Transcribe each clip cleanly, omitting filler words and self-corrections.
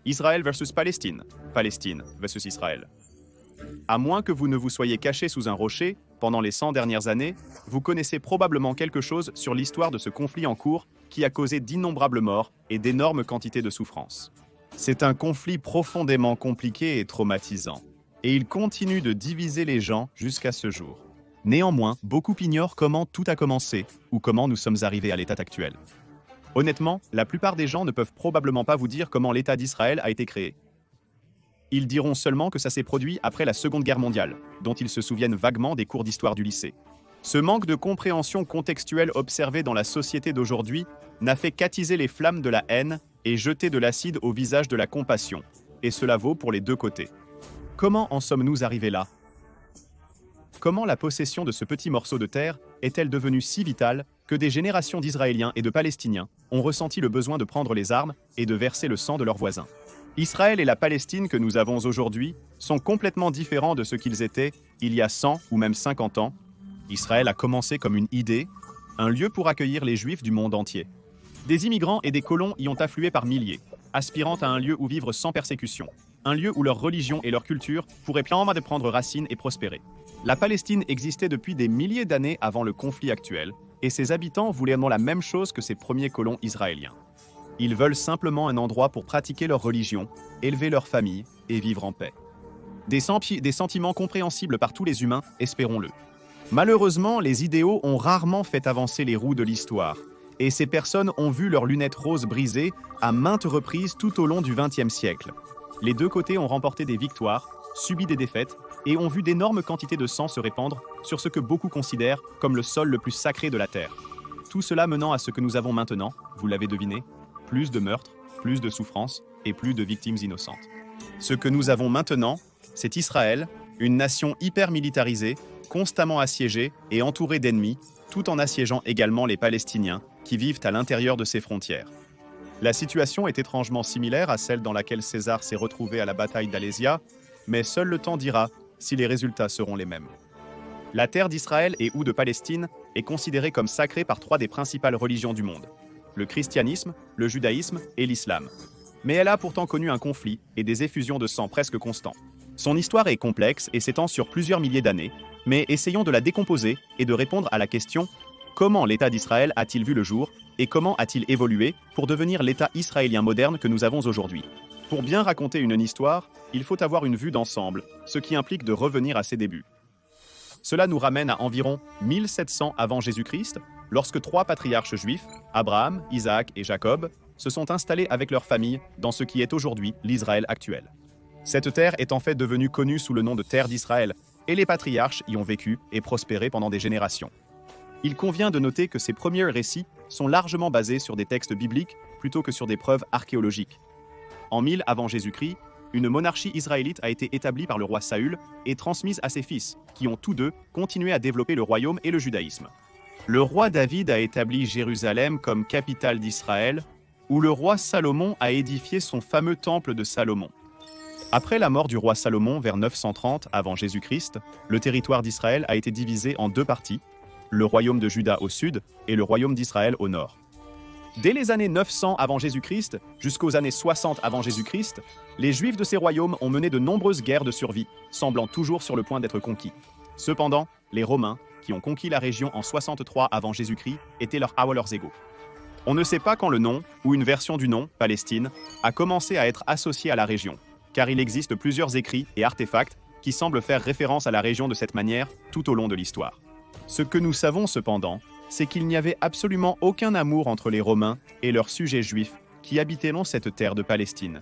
Israël versus Palestine, Palestine versus Israël. À moins que vous ne vous soyez caché sous un rocher, pendant les 100 dernières années, vous connaissez probablement quelque chose sur l'histoire de ce conflit en cours qui a causé d'innombrables morts et d'énormes quantités de souffrances. C'est un conflit profondément compliqué et traumatisant, et il continue de diviser les gens jusqu'à ce jour. Néanmoins, beaucoup ignorent comment tout a commencé ou comment nous sommes arrivés à l'état actuel. Honnêtement, la plupart des gens ne peuvent probablement pas vous dire comment l'État d'Israël a été créé. Ils diront seulement que ça s'est produit après la Seconde Guerre mondiale, dont ils se souviennent vaguement des cours d'histoire du lycée. Ce manque de compréhension contextuelle observé dans la société d'aujourd'hui n'a fait qu'attiser les flammes de la haine et jeter de l'acide au visage de la compassion. Et cela vaut pour les deux côtés. Comment en sommes-nous arrivés là? Comment la possession de ce petit morceau de terre est-elle devenue si vitale que des générations d'Israéliens et de Palestiniens ont ressenti le besoin de prendre les armes et de verser le sang de leurs voisins? Israël et la Palestine que nous avons aujourd'hui sont complètement différents de ce qu'ils étaient il y a 100 ou même 50 ans. Israël a commencé comme une idée, un lieu pour accueillir les Juifs du monde entier. Des immigrants et des colons y ont afflué par milliers, aspirant à un lieu où vivre sans persécution, un lieu où leur religion et leur culture pourraient pleinement prendre racine et prospérer. La Palestine existait depuis des milliers d'années avant le conflit actuel, et ses habitants voulaient la même chose que ces premiers colons israéliens. Ils veulent simplement un endroit pour pratiquer leur religion, élever leur famille et vivre en paix. Des sentiments compréhensibles par tous les humains, espérons-le. Malheureusement, les idéaux ont rarement fait avancer les roues de l'histoire, et ces personnes ont vu leurs lunettes roses brisées à maintes reprises tout au long du XXe siècle. Les deux côtés ont remporté des victoires, subi des défaites, et ont vu d'énormes quantités de sang se répandre sur ce que beaucoup considèrent comme le sol le plus sacré de la Terre. Tout cela menant à ce que nous avons maintenant, vous l'avez deviné, plus de meurtres, plus de souffrances et plus de victimes innocentes. Ce que nous avons maintenant, c'est Israël, une nation hyper militarisée, constamment assiégée et entourée d'ennemis, tout en assiégeant également les Palestiniens qui vivent à l'intérieur de ses frontières. La situation est étrangement similaire à celle dans laquelle César s'est retrouvé à la bataille d'Alésia, mais seul le temps dira si les résultats seront les mêmes. La terre d'Israël et ou de Palestine est considérée comme sacrée par trois des principales religions du monde: le christianisme, le judaïsme et l'islam. Mais elle a pourtant connu un conflit et des effusions de sang presque constants. Son histoire est complexe et s'étend sur plusieurs milliers d'années, mais essayons de la décomposer et de répondre à la question: comment l'État d'Israël a-t-il vu le jour et comment a-t-il évolué pour devenir l'État israélien moderne que nous avons aujourd'hui? Pour bien raconter une histoire, il faut avoir une vue d'ensemble, ce qui implique de revenir à ses débuts. Cela nous ramène à environ 1700 avant Jésus-Christ, lorsque trois patriarches juifs, Abraham, Isaac et Jacob, se sont installés avec leur famille dans ce qui est aujourd'hui l'Israël actuel. Cette terre est en fait devenue connue sous le nom de terre d'Israël, et les patriarches y ont vécu et prospéré pendant des générations. Il convient de noter que ces premiers récits sont largement basés sur des textes bibliques plutôt que sur des preuves archéologiques. En 1000 avant Jésus-Christ, une monarchie israélite a été établie par le roi Saül et transmise à ses fils, qui ont tous deux continué à développer le royaume et le judaïsme. Le roi David a établi Jérusalem comme capitale d'Israël, où le roi Salomon a édifié son fameux temple de Salomon. Après la mort du roi Salomon vers 930 avant Jésus-Christ, le territoire d'Israël a été divisé en deux parties, le royaume de Juda au sud et le royaume d'Israël au nord. Dès les années 900 avant Jésus-Christ jusqu'aux années 60 avant Jésus-Christ, les Juifs de ces royaumes ont mené de nombreuses guerres de survie, semblant toujours sur le point d'être conquis. Cependant, les Romains, qui ont conquis la région en 63 avant Jésus-Christ, étaient leurs égaux. On ne sait pas quand le nom, ou une version du nom, Palestine, a commencé à être associé à la région, car il existe plusieurs écrits et artefacts qui semblent faire référence à la région de cette manière tout au long de l'histoire. Ce que nous savons cependant, c'est qu'il n'y avait absolument aucun amour entre les Romains et leurs sujets juifs qui habitaient cette terre de Palestine.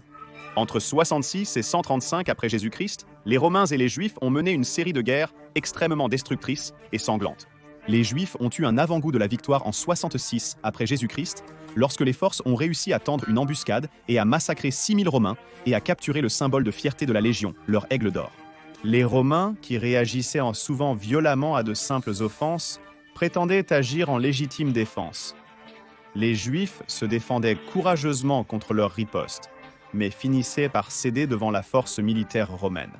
Entre 66 et 135 après Jésus-Christ, les Romains et les Juifs ont mené une série de guerres extrêmement destructrices et sanglantes. Les Juifs ont eu un avant-goût de la victoire en 66 après Jésus-Christ, lorsque les forces ont réussi à tendre une embuscade et à massacrer 6000 Romains et à capturer le symbole de fierté de la Légion, leur aigle d'or. Les Romains, qui réagissaient souvent violemment à de simples offenses, prétendaient agir en légitime défense. Les Juifs se défendaient courageusement contre leur riposte, mais finissaient par céder devant la force militaire romaine.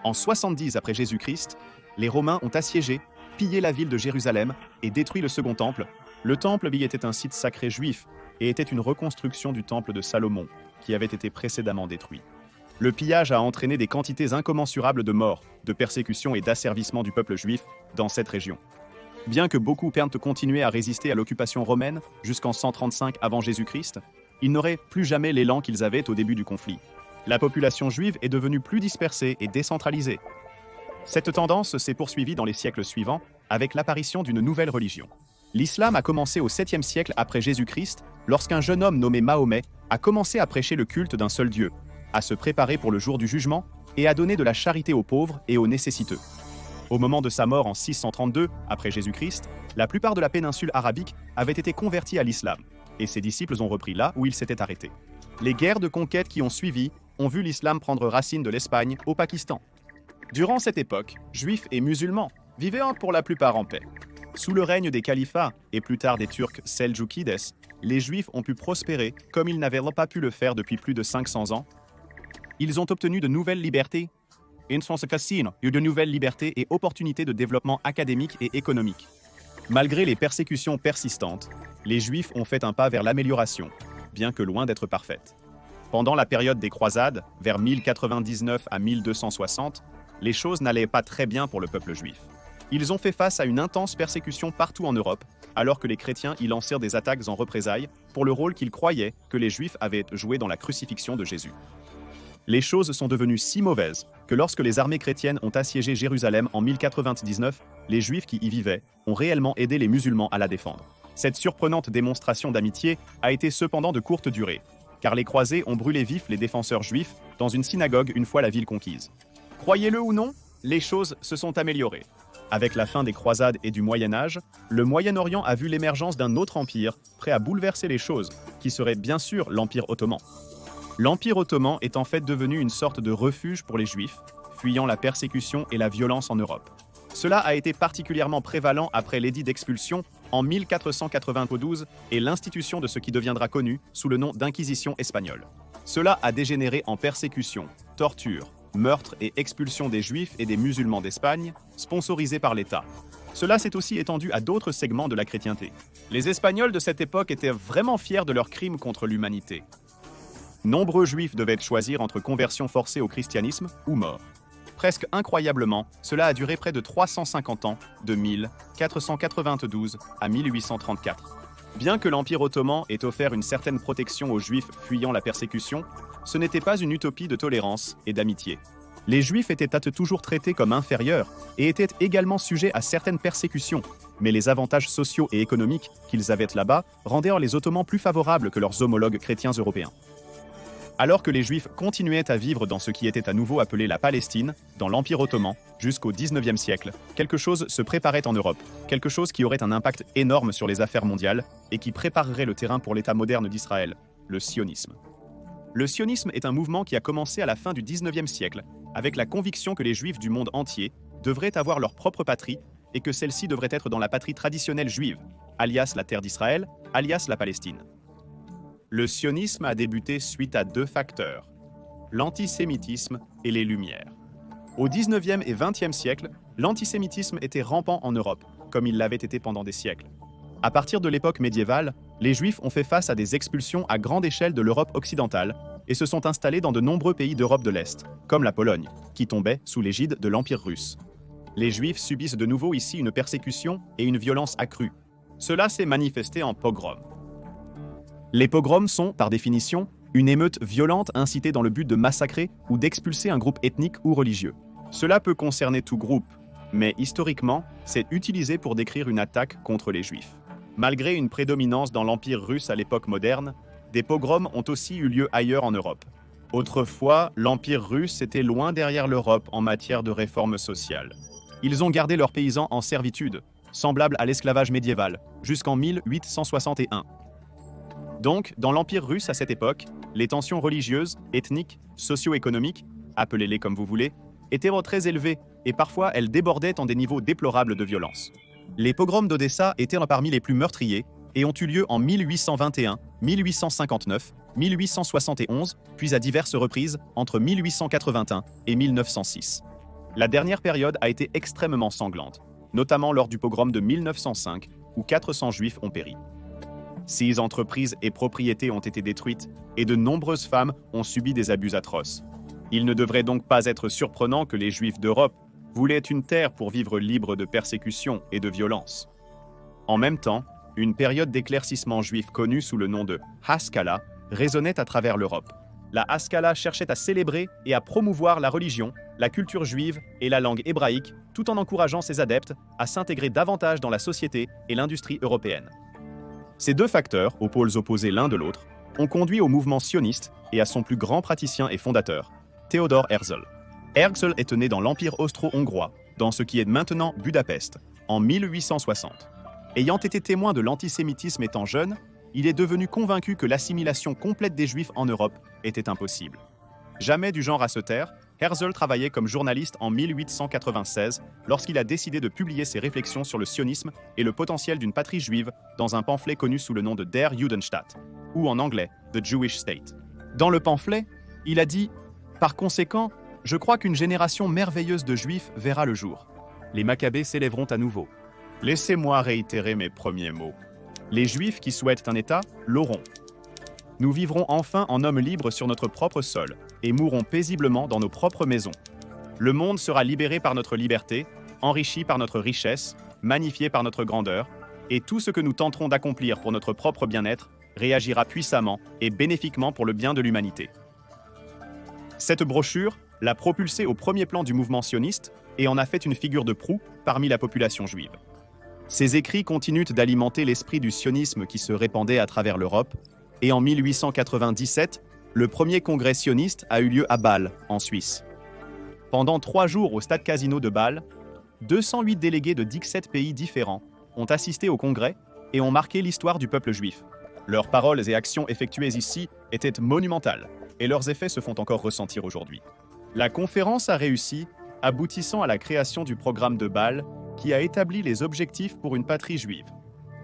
En 70 après Jésus-Christ, les Romains ont assiégé, pillé la ville de Jérusalem et détruit le second temple. Le temple y était un site sacré juif, et était une reconstruction du temple de Salomon, qui avait été précédemment détruit. Le pillage a entraîné des quantités incommensurables de morts, de persécutions et d'asservissement du peuple juif dans cette région. Bien que beaucoup peinent continuer à résister à l'occupation romaine jusqu'en 135 avant Jésus-Christ, ils n'auraient plus jamais l'élan qu'ils avaient au début du conflit. La population juive est devenue plus dispersée et décentralisée. Cette tendance s'est poursuivie dans les siècles suivants avec l'apparition d'une nouvelle religion. L'islam a commencé au 7e siècle après Jésus-Christ, lorsqu'un jeune homme nommé Mahomet a commencé à prêcher le culte d'un seul Dieu, à se préparer pour le jour du jugement et à donner de la charité aux pauvres et aux nécessiteux. Au moment de sa mort en 632 après Jésus-Christ, la plupart de la péninsule arabique avait été convertie à l'islam, et ses disciples ont repris là où ils s'étaient arrêtés. Les guerres de conquête qui ont suivi ont vu l'islam prendre racine de l'Espagne au Pakistan. Durant cette époque, juifs et musulmans vivaient pour la plupart en paix. Sous le règne des califats et plus tard des Turcs Seljoukides, les Juifs ont pu prospérer comme ils n'avaient pas pu le faire depuis plus de 500 ans. Ils ont obtenu de nouvelles libertés, de nouvelles libertés et opportunités de développement académique et économique. Malgré les persécutions persistantes, les Juifs ont fait un pas vers l'amélioration, bien que loin d'être parfaite. Pendant la période des croisades, vers 1099 à 1260, les choses n'allaient pas très bien pour le peuple juif. Ils ont fait face à une intense persécution partout en Europe, alors que les chrétiens y lancèrent des attaques en représailles pour le rôle qu'ils croyaient que les Juifs avaient joué dans la crucifixion de Jésus. Les choses sont devenues si mauvaises que lorsque les armées chrétiennes ont assiégé Jérusalem en 1099, les Juifs qui y vivaient ont réellement aidé les musulmans à la défendre. Cette surprenante démonstration d'amitié a été cependant de courte durée, car les croisés ont brûlé vifs les défenseurs juifs dans une synagogue une fois la ville conquise. Croyez-le ou non, les choses se sont améliorées. Avec la fin des croisades et du Moyen-Âge, le Moyen-Orient a vu l'émergence d'un autre empire prêt à bouleverser les choses, qui serait bien sûr l'Empire ottoman. L'Empire ottoman est en fait devenu une sorte de refuge pour les Juifs, fuyant la persécution et la violence en Europe. Cela a été particulièrement prévalent après l'édit d'expulsion en 1492 et l'institution de ce qui deviendra connu sous le nom d'Inquisition espagnole. Cela a dégénéré en persécution, torture, meurtre et expulsion des Juifs et des musulmans d'Espagne, sponsorisés par l'État. Cela s'est aussi étendu à d'autres segments de la chrétienté. Les Espagnols de cette époque étaient vraiment fiers de leurs crimes contre l'humanité. Nombreux Juifs devaient choisir entre conversion forcée au christianisme ou mort. Presque incroyablement, cela a duré près de 350 ans, de 1492 à 1834. Bien que l'Empire ottoman ait offert une certaine protection aux Juifs fuyant la persécution, ce n'était pas une utopie de tolérance et d'amitié. Les Juifs étaient toujours traités comme inférieurs et étaient également sujets à certaines persécutions, mais les avantages sociaux et économiques qu'ils avaient là-bas rendaient les Ottomans plus favorables que leurs homologues chrétiens européens. Alors que les Juifs continuaient à vivre dans ce qui était à nouveau appelé la Palestine, dans l'Empire ottoman, jusqu'au XIXe siècle, quelque chose se préparait en Europe, quelque chose qui aurait un impact énorme sur les affaires mondiales et qui préparerait le terrain pour l'État moderne d'Israël, le sionisme. Le sionisme est un mouvement qui a commencé à la fin du XIXe siècle, avec la conviction que les Juifs du monde entier devraient avoir leur propre patrie et que celle-ci devrait être dans la patrie traditionnelle juive, alias la terre d'Israël, alias la Palestine. Le sionisme a débuté suite à deux facteurs, l'antisémitisme et les Lumières. Au XIXe et XXe siècle, l'antisémitisme était rampant en Europe, comme il l'avait été pendant des siècles. À partir de l'époque médiévale, les Juifs ont fait face à des expulsions à grande échelle de l'Europe occidentale et se sont installés dans de nombreux pays d'Europe de l'Est, comme la Pologne, qui tombait sous l'égide de l'Empire russe. Les Juifs subissent de nouveau ici une persécution et une violence accrue. Cela s'est manifesté en pogroms. Les pogroms sont, par définition, une émeute violente incitée dans le but de massacrer ou d'expulser un groupe ethnique ou religieux. Cela peut concerner tout groupe, mais historiquement, c'est utilisé pour décrire une attaque contre les Juifs. Malgré une prédominance dans l'Empire russe à l'époque moderne, des pogroms ont aussi eu lieu ailleurs en Europe. Autrefois, l'Empire russe était loin derrière l'Europe en matière de réforme sociale. Ils ont gardé leurs paysans en servitude, semblable à l'esclavage médiéval, jusqu'en 1861. Donc, dans l'Empire russe à cette époque, les tensions religieuses, ethniques, socio-économiques, appelez-les comme vous voulez, étaient très élevées et parfois elles débordaient en des niveaux déplorables de violence. Les pogroms d'Odessa étaient parmi les plus meurtriers et ont eu lieu en 1821, 1859, 1871, puis à diverses reprises entre 1881 et 1906. La dernière période a été extrêmement sanglante, notamment lors du pogrom de 1905, où 400 Juifs ont péri. 6 entreprises et propriétés ont été détruites et de nombreuses femmes ont subi des abus atroces. Il ne devrait donc pas être surprenant que les Juifs d'Europe voulaient une terre pour vivre libre de persécutions et de violences. En même temps, une période d'éclaircissement juif connue sous le nom de Haskalah résonnait à travers l'Europe. La Haskalah cherchait à célébrer et à promouvoir la religion, la culture juive et la langue hébraïque, tout en encourageant ses adeptes à s'intégrer davantage dans la société et l'industrie européenne. Ces deux facteurs, aux pôles opposés l'un de l'autre, ont conduit au mouvement sioniste et à son plus grand praticien et fondateur, Theodor Herzl. Herzl est né dans l'Empire austro-hongrois, dans ce qui est maintenant Budapest, en 1860. Ayant été témoin de l'antisémitisme étant jeune, il est devenu convaincu que l'assimilation complète des Juifs en Europe était impossible. Jamais du genre à se taire, Herzl travaillait comme journaliste en 1896 lorsqu'il a décidé de publier ses réflexions sur le sionisme et le potentiel d'une patrie juive dans un pamphlet connu sous le nom de Der Judenstaat, ou en anglais The Jewish State. Dans le pamphlet, il a dit « Par conséquent, je crois qu'une génération merveilleuse de Juifs verra le jour. Les Maccabées s'élèveront à nouveau. Laissez-moi réitérer mes premiers mots. Les Juifs qui souhaitent un État l'auront. Nous vivrons enfin en hommes libres sur notre propre sol et mourrons paisiblement dans nos propres maisons. Le monde sera libéré par notre liberté, enrichi par notre richesse, magnifié par notre grandeur, et tout ce que nous tenterons d'accomplir pour notre propre bien-être réagira puissamment et bénéfiquement pour le bien de l'humanité. » Cette brochure l'a propulsé au premier plan du mouvement sioniste et en a fait une figure de proue parmi la population juive. Ces écrits continuent d'alimenter l'esprit du sionisme qui se répandait à travers l'Europe, et en 1897, le premier congrès sioniste a eu lieu à Bâle, en Suisse. Pendant 3 jours au stade Casino de Bâle, 208 délégués de 17 pays différents ont assisté au congrès et ont marqué l'histoire du peuple juif. Leurs paroles et actions effectuées ici étaient monumentales, et leurs effets se font encore ressentir aujourd'hui. La conférence a réussi, aboutissant à la création du programme de Bâle, qui a établi les objectifs pour une patrie juive.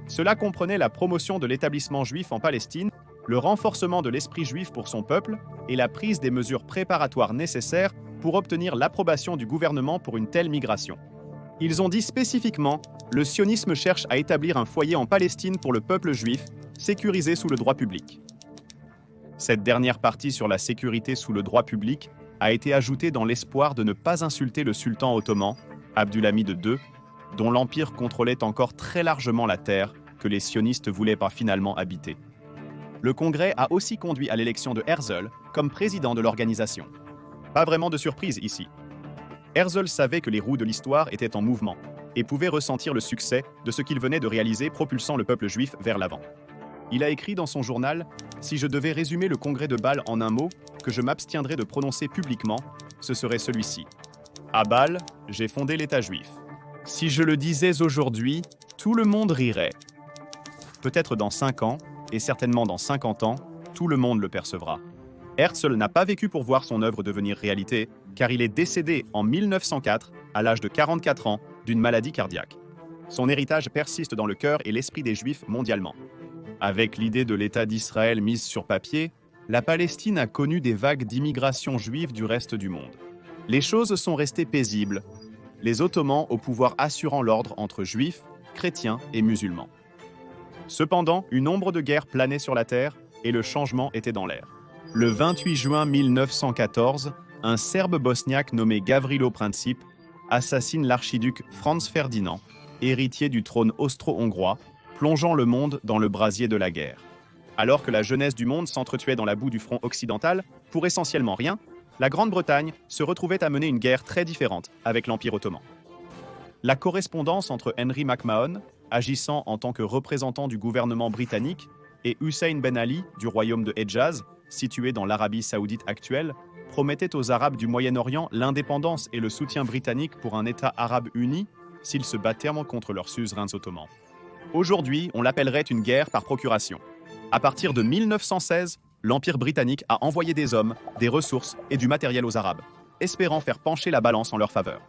Cela comprenait la promotion de l'établissement juif en Palestine, le renforcement de l'esprit juif pour son peuple et la prise des mesures préparatoires nécessaires pour obtenir l'approbation du gouvernement pour une telle migration. Ils ont dit spécifiquement « Le sionisme cherche à établir un foyer en Palestine pour le peuple juif, sécurisé sous le droit public. » Cette dernière partie sur la sécurité sous le droit public a été ajoutée dans l'espoir de ne pas insulter le sultan ottoman, Abdulhamid II, dont l'Empire contrôlait encore très largement la terre que les sionistes voulaient pas finalement habiter. Le Congrès a aussi conduit à l'élection de Herzl comme président de l'organisation. Pas vraiment de surprise ici. Herzl savait que les roues de l'histoire étaient en mouvement et pouvait ressentir le succès de ce qu'il venait de réaliser propulsant le peuple juif vers l'avant. Il a écrit dans son journal « Si je devais résumer le congrès de Bâle en un mot que je m'abstiendrais de prononcer publiquement, ce serait celui-ci. À Bâle, j'ai fondé l'État juif. Si je le disais aujourd'hui, tout le monde rirait. Peut-être dans 5 ans, et certainement dans 50 ans, tout le monde le percevra. » Herzl n'a pas vécu pour voir son œuvre devenir réalité, car il est décédé en 1904, à l'âge de 44 ans, d'une maladie cardiaque. Son héritage persiste dans le cœur et l'esprit des Juifs mondialement. Avec l'idée de l'État d'Israël mise sur papier, la Palestine a connu des vagues d'immigration juive du reste du monde. Les choses sont restées paisibles, les Ottomans au pouvoir assurant l'ordre entre Juifs, chrétiens et musulmans. Cependant, une ombre de guerre planait sur la terre et le changement était dans l'air. Le 28 juin 1914, un Serbe bosniaque nommé Gavrilo Princip assassine l'archiduc Franz Ferdinand, héritier du trône austro-hongrois, plongeant le monde dans le brasier de la guerre. Alors que la jeunesse du monde s'entretuait dans la boue du front occidental, pour essentiellement rien, la Grande-Bretagne se retrouvait à mener une guerre très différente avec l'Empire ottoman. La correspondance entre Henry McMahon, agissant en tant que représentant du gouvernement britannique, et Hussein Ben Ali du royaume de Hedjaz, situé dans l'Arabie saoudite actuelle, promettait aux Arabes du Moyen-Orient l'indépendance et le soutien britannique pour un État arabe uni s'ils se battaient contre leurs suzerains ottomans. Aujourd'hui, on l'appellerait une guerre par procuration. À partir de 1916, l'Empire britannique a envoyé des hommes, des ressources et du matériel aux Arabes, espérant faire pencher la balance en leur faveur.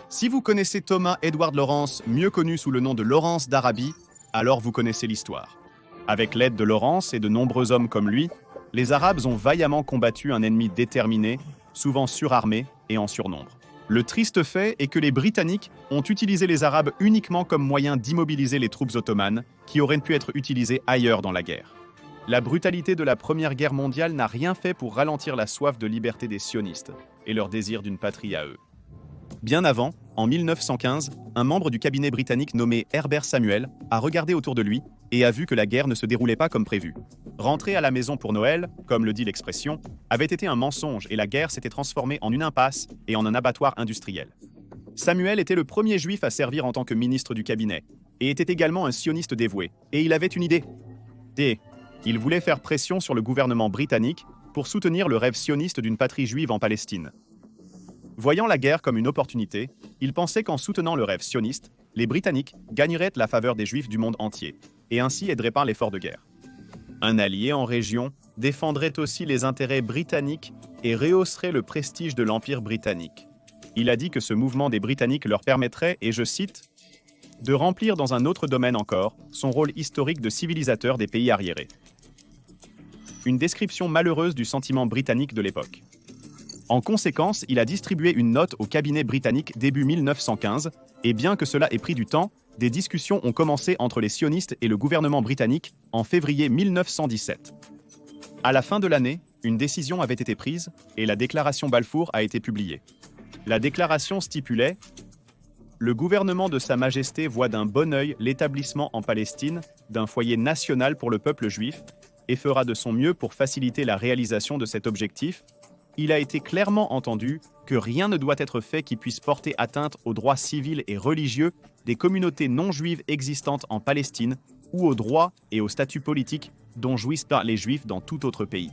Si vous connaissez Thomas Edward Lawrence, mieux connu sous le nom de Lawrence d'Arabie, alors vous connaissez l'histoire. Avec l'aide de Lawrence et de nombreux hommes comme lui, les Arabes ont vaillamment combattu un ennemi déterminé, souvent surarmé et en surnombre. Le triste fait est que les Britanniques ont utilisé les Arabes uniquement comme moyen d'immobiliser les troupes ottomanes, qui auraient pu être utilisées ailleurs dans la guerre. La brutalité de la Première Guerre mondiale n'a rien fait pour ralentir la soif de liberté des sionistes et leur désir d'une patrie à eux. Bien avant, en 1915, un membre du cabinet britannique nommé Herbert Samuel a regardé autour de lui et a vu que la guerre ne se déroulait pas comme prévu. Rentrer à la maison pour Noël, comme le dit l'expression, avait été un mensonge et la guerre s'était transformée en une impasse et en un abattoir industriel. Samuel était le premier juif à servir en tant que ministre du cabinet et était également un sioniste dévoué. Et il avait une idée. Il voulait faire pression sur le gouvernement britannique pour soutenir le rêve sioniste d'une patrie juive en Palestine. Voyant la guerre comme une opportunité, il pensait qu'en soutenant le rêve sioniste, les Britanniques gagneraient la faveur des Juifs du monde entier, et ainsi aideraient par l'effort de guerre. Un allié en région défendrait aussi les intérêts britanniques et rehausserait le prestige de l'Empire britannique. Il a dit que ce mouvement des Britanniques leur permettrait, et je cite, « de remplir dans un autre domaine encore son rôle historique de civilisateur des pays arriérés ». Une description malheureuse du sentiment britannique de l'époque. En conséquence, il a distribué une note au cabinet britannique début 1915, et bien que cela ait pris du temps, des discussions ont commencé entre les sionistes et le gouvernement britannique en février 1917. À la fin de l'année, une décision avait été prise et la déclaration Balfour a été publiée. La déclaration stipulait « Le gouvernement de Sa Majesté voit d'un bon œil l'établissement en Palestine d'un foyer national pour le peuple juif et fera de son mieux pour faciliter la réalisation de cet objectif. Il a été clairement entendu que rien ne doit être fait qui puisse porter atteinte aux droits civils et religieux des communautés non juives existantes en Palestine ou aux droits et au statut politique dont jouissent les juifs dans tout autre pays. »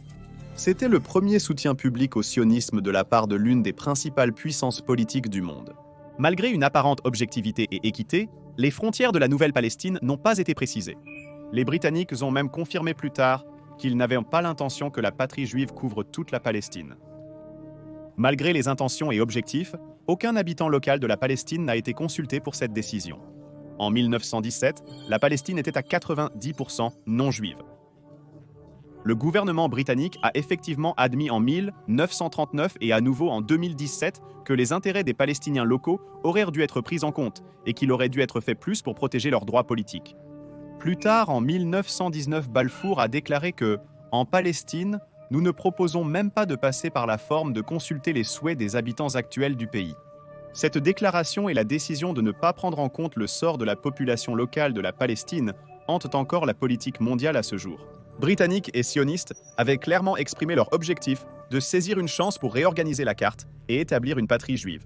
C'était le premier soutien public au sionisme de la part de l'une des principales puissances politiques du monde. Malgré une apparente objectivité et équité, les frontières de la Nouvelle-Palestine n'ont pas été précisées. Les Britanniques ont même confirmé plus tard qu'ils n'avaient pas l'intention que la patrie juive couvre toute la Palestine. Malgré les intentions et objectifs, aucun habitant local de la Palestine n'a été consulté pour cette décision. En 1917, la Palestine était à 90% non juive. Le gouvernement britannique a effectivement admis en 1939 et à nouveau en 2017 que les intérêts des Palestiniens locaux auraient dû être pris en compte et qu'il aurait dû être fait plus pour protéger leurs droits politiques. Plus tard, en 1919, Balfour a déclaré que, en Palestine, nous ne proposons même pas de passer par la forme de consulter les souhaits des habitants actuels du pays. Cette déclaration et la décision de ne pas prendre en compte le sort de la population locale de la Palestine hantent encore la politique mondiale à ce jour. Britanniques et sionistes avaient clairement exprimé leur objectif de saisir une chance pour réorganiser la carte et établir une patrie juive.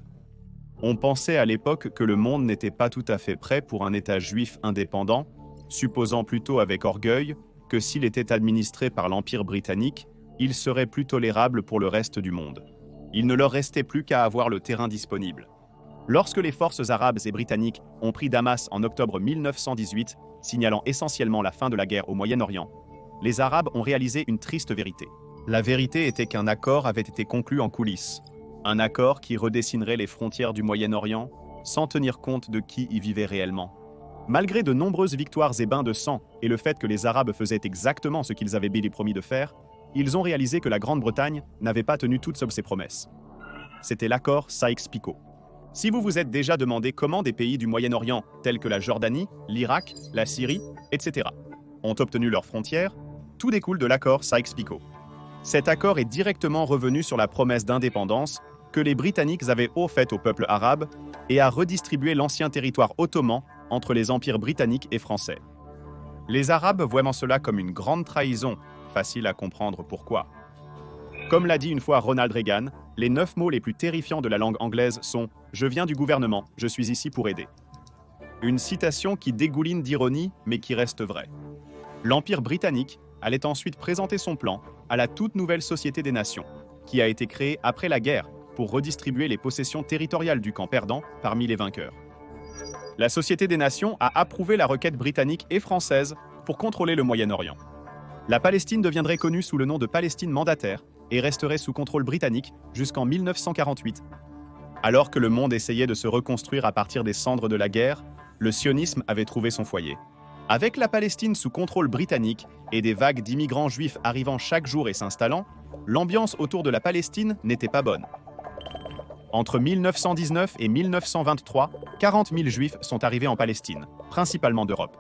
On pensait à l'époque que le monde n'était pas tout à fait prêt pour un État juif indépendant, supposant plutôt avec orgueil que s'il était administré par l'Empire britannique, il serait plus tolérable pour le reste du monde. Il ne leur restait plus qu'à avoir le terrain disponible. Lorsque les forces arabes et britanniques ont pris Damas en octobre 1918, signalant essentiellement la fin de la guerre au Moyen-Orient, les Arabes ont réalisé une triste vérité. La vérité était qu'un accord avait été conclu en coulisses. Un accord qui redessinerait les frontières du Moyen-Orient sans tenir compte de qui y vivait réellement. Malgré de nombreuses victoires et bains de sang et le fait que les Arabes faisaient exactement ce qu'ils avaient bien promis de faire, ils ont réalisé que la Grande-Bretagne n'avait pas tenu toutes ses promesses. C'était l'accord Sykes-Picot. Si vous vous êtes déjà demandé comment des pays du Moyen-Orient, tels que la Jordanie, l'Irak, la Syrie, etc., ont obtenu leurs frontières, tout découle de l'accord Sykes-Picot. Cet accord est directement revenu sur la promesse d'indépendance que les Britanniques avaient faite au peuple arabe et a redistribué l'ancien territoire ottoman entre les empires britanniques et français. Les Arabes voient cela comme une grande trahison, facile à comprendre pourquoi. Comme l'a dit une fois Ronald Reagan, les 9 mots les plus terrifiants de la langue anglaise sont « Je viens du gouvernement, je suis ici pour aider ». Une citation qui dégouline d'ironie, mais qui reste vraie. L'Empire britannique allait ensuite présenter son plan à la toute nouvelle Société des Nations, qui a été créée après la guerre pour redistribuer les possessions territoriales du camp perdant parmi les vainqueurs. La Société des Nations a approuvé la requête britannique et française pour contrôler le Moyen-Orient. La Palestine deviendrait connue sous le nom de Palestine mandataire et resterait sous contrôle britannique jusqu'en 1948. Alors que le monde essayait de se reconstruire à partir des cendres de la guerre, le sionisme avait trouvé son foyer. Avec la Palestine sous contrôle britannique et des vagues d'immigrants juifs arrivant chaque jour et s'installant, l'ambiance autour de la Palestine n'était pas bonne. Entre 1919 et 1923, 40 000 Juifs sont arrivés en Palestine, principalement d'Europe.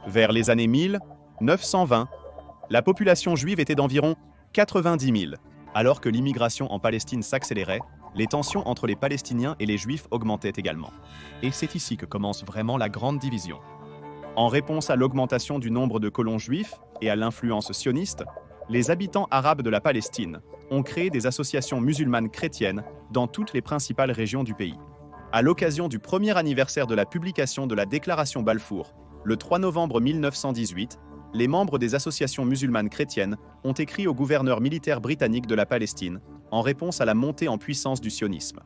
Vers les années 1920, la population juive était d'environ 90 000. Alors que l'immigration en Palestine s'accélérait, les tensions entre les Palestiniens et les Juifs augmentaient également. Et c'est ici que commence vraiment la grande division. En réponse à l'augmentation du nombre de colons juifs et à l'influence sioniste, les habitants arabes de la Palestine ont créé des associations musulmanes chrétiennes dans toutes les principales régions du pays. À l'occasion du premier anniversaire de la publication de la déclaration Balfour, le 3 novembre 1918, les membres des associations musulmanes chrétiennes ont écrit au gouverneur militaire britannique de la Palestine en réponse à la montée en puissance du sionisme.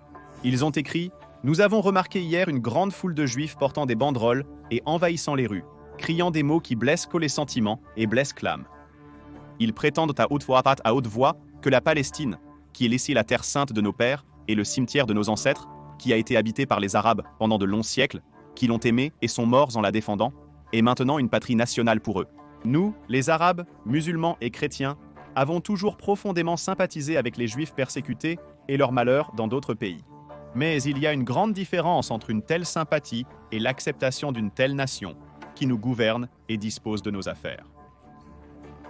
Ils ont écrit « Nous avons remarqué hier une grande foule de juifs portant des banderoles et envahissant les rues, criant des mots qui blessent les sentiments et blessent l'âme. Ils prétendent à haute voix que la Palestine, qui est laissée la terre sainte de nos pères et le cimetière de nos ancêtres, qui a été habitée par les Arabes pendant de longs siècles, qui l'ont aimée et sont morts en la défendant, est maintenant une patrie nationale pour eux. Nous, les Arabes, musulmans et chrétiens, avons toujours profondément sympathisé avec les Juifs persécutés et leurs malheurs dans d'autres pays. Mais il y a une grande différence entre une telle sympathie et l'acceptation d'une telle nation, qui nous gouverne et dispose de nos affaires. »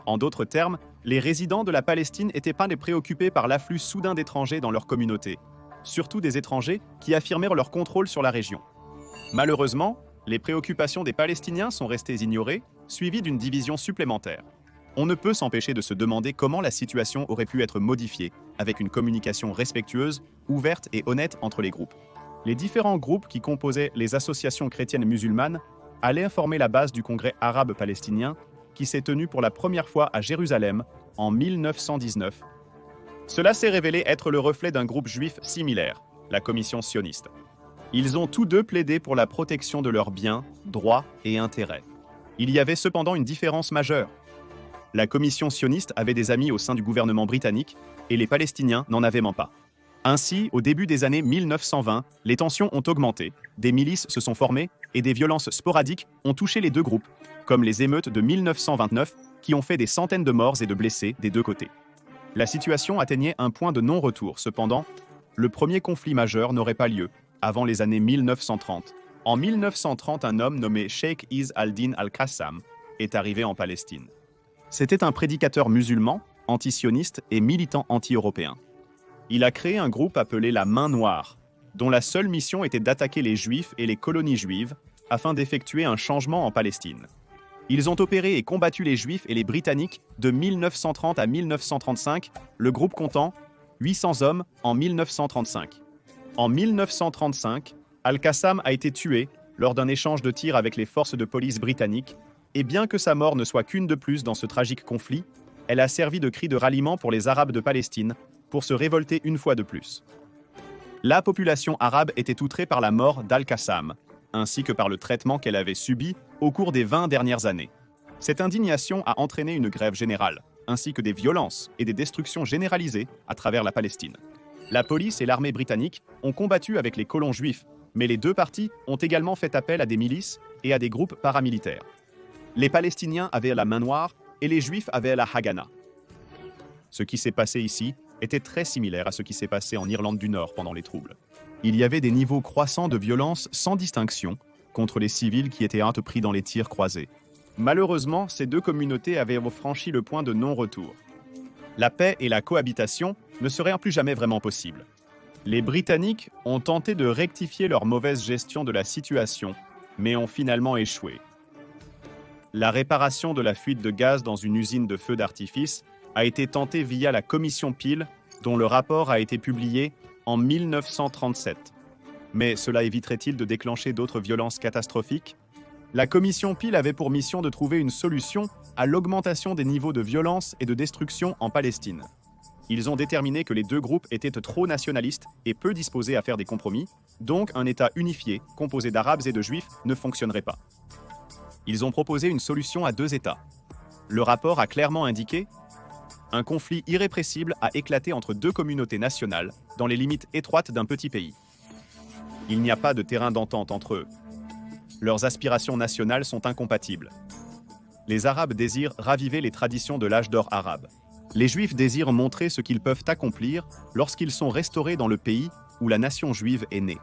En d'autres termes, les résidents de la Palestine n'étaient pas préoccupés par l'afflux soudain d'étrangers dans leur communauté, surtout des étrangers qui affirmèrent leur contrôle sur la région. Malheureusement, les préoccupations des Palestiniens sont restées ignorées, suivies d'une division supplémentaire. On ne peut s'empêcher de se demander comment la situation aurait pu être modifiée avec une communication respectueuse, ouverte et honnête entre les groupes. Les différents groupes qui composaient les associations chrétiennes musulmanes allaient informer la base du Congrès arabe palestinien qui s'est tenu pour la première fois à Jérusalem en 1919. Cela s'est révélé être le reflet d'un groupe juif similaire, la commission sioniste. Ils ont tous deux plaidé pour la protection de leurs biens, droits et intérêts. Il y avait cependant une différence majeure. La commission sioniste avait des amis au sein du gouvernement britannique et les Palestiniens n'en avaient même pas. Ainsi, au début des années 1920, les tensions ont augmenté, des milices se sont formées et des violences sporadiques ont touché les deux groupes, comme les émeutes de 1929 qui ont fait des centaines de morts et de blessés des deux côtés. La situation atteignait un point de non-retour. Cependant, le premier conflit majeur n'aurait pas lieu avant les années 1930. En 1930, un homme nommé Sheikh Izz al-Din al-Qassam est arrivé en Palestine. C'était un prédicateur musulman, antisioniste et militant anti-européen. Il a créé un groupe appelé la Main Noire, dont la seule mission était d'attaquer les Juifs et les colonies juives afin d'effectuer un changement en Palestine. Ils ont opéré et combattu les Juifs et les Britanniques de 1930 à 1935, le groupe comptant 800 hommes en 1935. En 1935, Al-Qassam a été tué lors d'un échange de tirs avec les forces de police britanniques, et bien que sa mort ne soit qu'une de plus dans ce tragique conflit, elle a servi de cri de ralliement pour les Arabes de Palestine pour se révolter une fois de plus. La population arabe était outrée par la mort d'Al-Qassam, ainsi que par le traitement qu'elle avait subi au cours des 20 dernières années. Cette indignation a entraîné une grève générale, ainsi que des violences et des destructions généralisées à travers la Palestine. La police et l'armée britannique ont combattu avec les colons juifs, mais les deux parties ont également fait appel à des milices et à des groupes paramilitaires. Les Palestiniens avaient la Main Noire et les Juifs avaient la Haganah. Ce qui s'est passé ici était très similaire à ce qui s'est passé en Irlande du Nord pendant les troubles. Il y avait des niveaux croissants de violence sans distinction contre les civils qui étaient pris dans les tirs croisés. Malheureusement, ces deux communautés avaient franchi le point de non-retour. La paix et la cohabitation ne seraient plus jamais vraiment possibles. Les Britanniques ont tenté de rectifier leur mauvaise gestion de la situation, mais ont finalement échoué. La réparation de la fuite de gaz dans une usine de feux d'artifice a été tentée via la commission Peel, dont le rapport a été publié en 1937. Mais cela éviterait-il de déclencher d'autres violences catastrophiques ? La commission Peel avait pour mission de trouver une solution à l'augmentation des niveaux de violence et de destruction en Palestine. Ils ont déterminé que les deux groupes étaient trop nationalistes et peu disposés à faire des compromis, donc un État unifié, composé d'Arabes et de Juifs, ne fonctionnerait pas. Ils ont proposé une solution à deux États. Le rapport a clairement indiqué un conflit irrépressible a éclaté entre deux communautés nationales dans les limites étroites d'un petit pays. Il n'y a pas de terrain d'entente entre eux. Leurs aspirations nationales sont incompatibles. Les Arabes désirent raviver les traditions de l'âge d'or arabe. Les Juifs désirent montrer ce qu'ils peuvent accomplir lorsqu'ils sont restaurés dans le pays où la nation juive est née.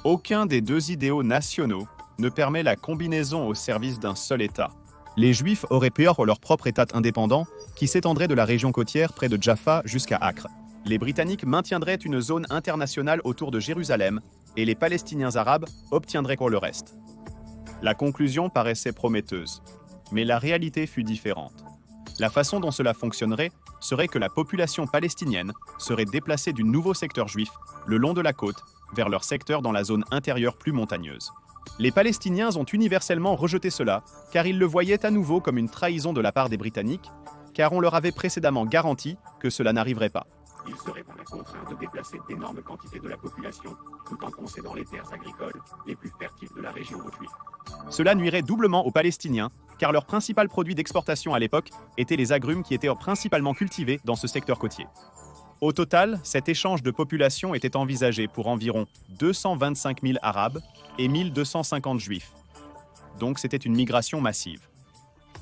Aucun des deux idéaux nationaux ne permet la combinaison au service d'un seul État. Les Juifs auraient peur pour leur propre État indépendant qui s'étendrait de la région côtière près de Jaffa jusqu'à Acre. Les Britanniques maintiendraient une zone internationale autour de Jérusalem et les Palestiniens arabes obtiendraient pour le reste. La conclusion paraissait prometteuse, mais la réalité fut différente. La façon dont cela fonctionnerait serait que la population palestinienne serait déplacée du nouveau secteur juif le long de la côte vers leur secteur dans la zone intérieure plus montagneuse. Les Palestiniens ont universellement rejeté cela, car ils le voyaient à nouveau comme une trahison de la part des Britanniques, car on leur avait précédemment garanti que cela n'arriverait pas. Ils seraient par la contrainte de déplacer d'énormes quantités de la population, tout en concédant les terres agricoles les plus fertiles de la région aux Juifs. Cela nuirait doublement aux Palestiniens, car leur principal produit d'exportation à l'époque étaient les agrumes qui étaient principalement cultivés dans ce secteur côtier. Au total, cet échange de population était envisagé pour environ 225 000 Arabes et 1250 Juifs. Donc c'était une migration massive.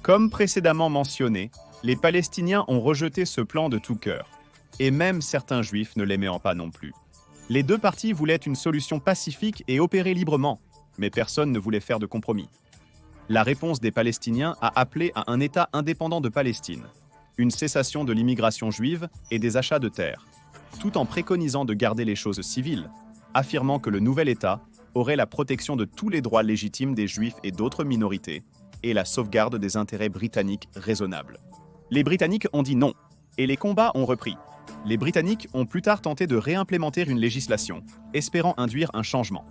Comme précédemment mentionné, les Palestiniens ont rejeté ce plan de tout cœur, et même certains Juifs ne l'aimaient pas non plus. Les deux parties voulaient une solution pacifique et opérer librement, mais personne ne voulait faire de compromis. La réponse des Palestiniens a appelé à un État indépendant de Palestine, une cessation de l'immigration juive et des achats de terres, tout en préconisant de garder les choses civiles, affirmant que le nouvel État aurait la protection de tous les droits légitimes des Juifs et d'autres minorités, et la sauvegarde des intérêts britanniques raisonnables. Les Britanniques ont dit non, et les combats ont repris. Les Britanniques ont plus tard tenté de réimplémenter une législation, espérant induire un changement.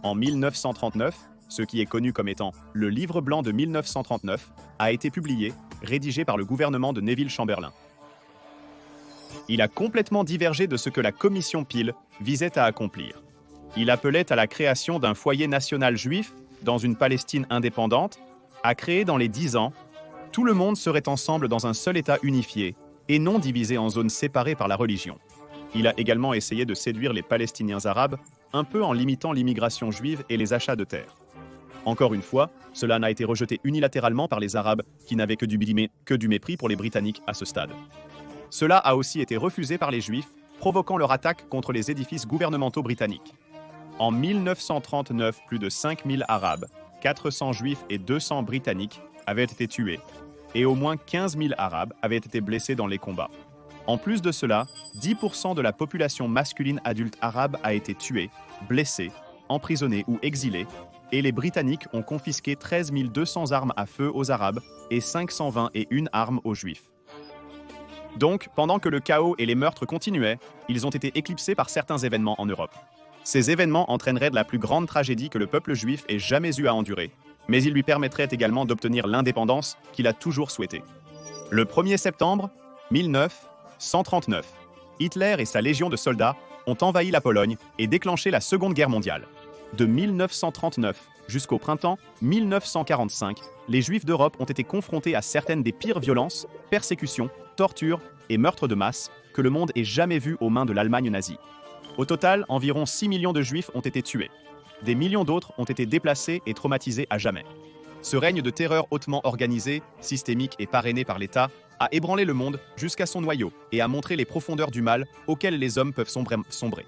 En 1939, ce qui est connu comme étant le Livre blanc de 1939, a été publié, rédigé par le gouvernement de Neville Chamberlain. Il a complètement divergé de ce que la commission Peel visait à accomplir. Il appelait à la création d'un foyer national juif dans une Palestine indépendante, à créer dans les 10 ans, tout le monde serait ensemble dans un seul État unifié et non divisé en zones séparées par la religion. Il a également essayé de séduire les Palestiniens arabes, un peu en limitant l'immigration juive et les achats de terres. Encore une fois, cela n'a été rejeté unilatéralement par les Arabes qui n'avaient que du mépris pour les Britanniques à ce stade. Cela a aussi été refusé par les Juifs, provoquant leur attaque contre les édifices gouvernementaux britanniques. En 1939, plus de 5000 Arabes, 400 Juifs et 200 Britanniques avaient été tués, et au moins 15 000 Arabes avaient été blessés dans les combats. En plus de cela, 10% de la population masculine adulte arabe a été tuée, blessée, emprisonnée ou exilée, et les Britanniques ont confisqué 13 200 armes à feu aux Arabes et 521 armes aux Juifs. Donc, pendant que le chaos et les meurtres continuaient, ils ont été éclipsés par certains événements en Europe. Ces événements entraîneraient de la plus grande tragédie que le peuple juif ait jamais eu à endurer, mais ils lui permettraient également d'obtenir l'indépendance qu'il a toujours souhaitée. Le 1er septembre 1939, Hitler et sa légion de soldats ont envahi la Pologne et déclenché la Seconde Guerre mondiale. De 1939 jusqu'au printemps 1945, les Juifs d'Europe ont été confrontés à certaines des pires violences, persécutions, tortures et meurtres de masse que le monde ait jamais vus aux mains de l'Allemagne nazie. Au total, environ 6 millions de Juifs ont été tués. Des millions d'autres ont été déplacés et traumatisés à jamais. Ce règne de terreur hautement organisé, systémique et parrainé par l'État a ébranlé le monde jusqu'à son noyau et a montré les profondeurs du mal auxquelles les hommes peuvent sombrer.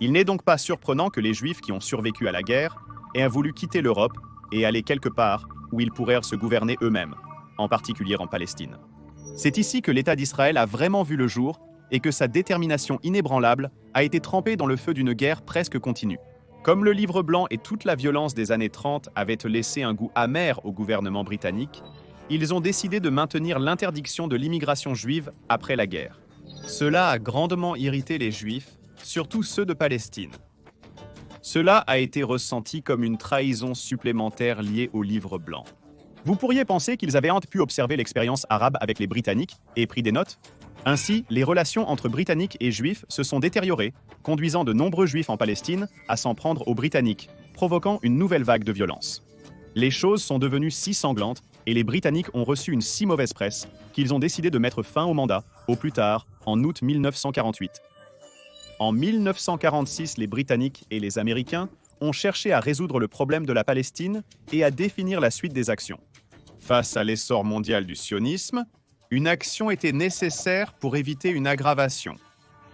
Il n'est donc pas surprenant que les Juifs qui ont survécu à la guerre aient voulu quitter l'Europe et aller quelque part où ils pourraient se gouverner eux-mêmes, en particulier en Palestine. C'est ici que l'État d'Israël a vraiment vu le jour et que sa détermination inébranlable a été trempée dans le feu d'une guerre presque continue. Comme le Livre blanc et toute la violence des années 30 avaient laissé un goût amer au gouvernement britannique, ils ont décidé de maintenir l'interdiction de l'immigration juive après la guerre. Cela a grandement irrité les Juifs, surtout ceux de Palestine. Cela a été ressenti comme une trahison supplémentaire liée au Livre blanc. Vous pourriez penser qu'ils avaient pu observer l'expérience arabe avec les Britanniques et pris des notes. Ainsi, les relations entre Britanniques et Juifs se sont détériorées, conduisant de nombreux Juifs en Palestine à s'en prendre aux Britanniques, provoquant une nouvelle vague de violence. Les choses sont devenues si sanglantes et les Britanniques ont reçu une si mauvaise presse qu'ils ont décidé de mettre fin au mandat, au plus tard, en août 1948. En 1946, les Britanniques et les Américains ont cherché à résoudre le problème de la Palestine et à définir la suite des actions. Face à l'essor mondial du sionisme, une action était nécessaire pour éviter une aggravation.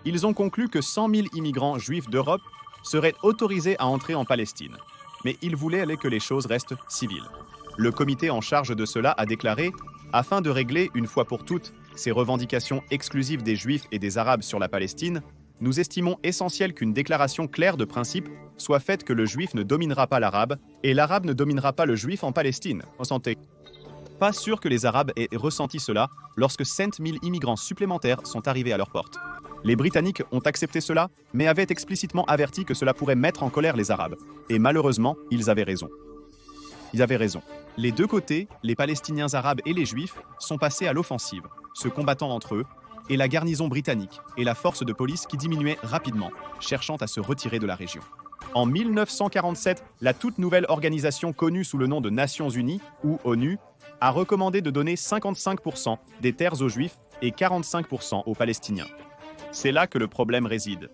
Ils ont conclu que 100 000 immigrants juifs d'Europe seraient autorisés à entrer en Palestine. Mais ils voulaient que les choses restent civiles. Le comité en charge de cela a déclaré « Afin de régler une fois pour toutes ces revendications exclusives des Juifs et des Arabes sur la Palestine, nous estimons essentiel qu'une déclaration claire de principe soit faite que le Juif ne dominera pas l'Arabe et l'Arabe ne dominera pas le Juif en Palestine. » Pas sûr que les Arabes aient ressenti cela lorsque 5 000 immigrants supplémentaires sont arrivés à leur porte. Les Britanniques ont accepté cela, mais avaient explicitement averti que cela pourrait mettre en colère les Arabes. Et malheureusement, ils avaient raison. Les deux côtés, les Palestiniens arabes et les Juifs, sont passés à l'offensive, se combattant entre eux, et la garnison britannique et la force de police qui diminuait rapidement, cherchant à se retirer de la région. En 1947, la toute nouvelle organisation connue sous le nom de Nations Unies, ou ONU, a recommandé de donner 55% des terres aux Juifs et 45% aux Palestiniens. C'est là que le problème réside.